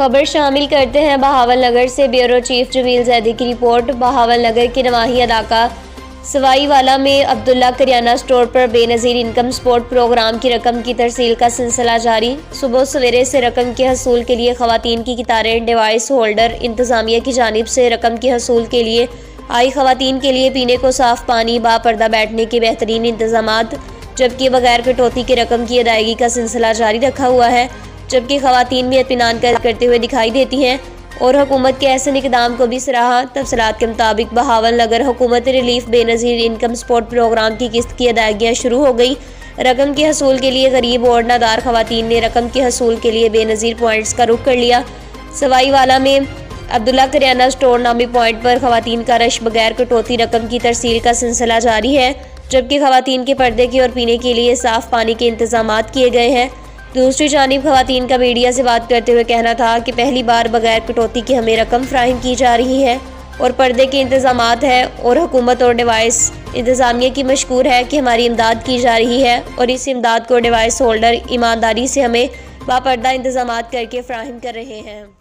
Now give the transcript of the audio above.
खबर शामिल करते हैं बहावल नगर से। ब्यूरो चीफ जमील जैदी की रिपोर्ट। बहावल नगर के नवाही इलाका सवाईवाला में अब्दुल्ला करियाना स्टोर पर बेनज़ीर इनकम सपोर्ट प्रोग्राम की रकम की तरसील का सिलसिला जारी। सुबह सवेरे से रकम के हसूल के लिए खवातीन की कतारें डिवाइस होल्डर इंतज़ामिया की जानिब से रकम के हसूल के लिए आई। खवातीन के लिए पीने को साफ़ पानी, बापर्दा बैठने के बेहतरीन इंतजामात, जबकि बगैर कटौती की रकम की अदायगी का सिलसिला जारी रखा हुआ है। जबकि खवातीन भी इत्मीनान करते हुए दिखाई देती हैं और हुकूमत के ऐसे इक़दाम को भी सराहा। तफसीलात के मुताबिक बहावल नगर हुकूमत relief Benazir income support programme की किस्त की अदायगियाँ शुरू हो गई। रकम के हसूल के लिए गरीब और नादार खवातीन ने रकम के हसूल के लिए बेनज़ीर पॉइंट्स का रुख कर लिया। सवाईवाला में अब्दुल्ला करियाना स्टोर नामी पॉइंट पर खवातीन का रश बगैर कटौती रकम की तरसील का सिलसिला जारी है, जबकि खवातीन के पर्दे के और पीने के लिए साफ़ पानी के इंतजाम किए गए हैं। दूसरी जानिब खवातीन का मीडिया से बात करते हुए कहना था कि पहली बार बगैर कटौती की हमें रकम फ्राहम की जा रही है और पर्दे के इंतजामात है और हुकूमत और डिवाइस इंतज़ामिया की मशकूर है कि हमारी इमदाद की जा रही है और इस इमदाद को डिवाइस होल्डर ईमानदारी से हमें बापर्दा इंतजामात करके फ्राहम कर रहे हैं।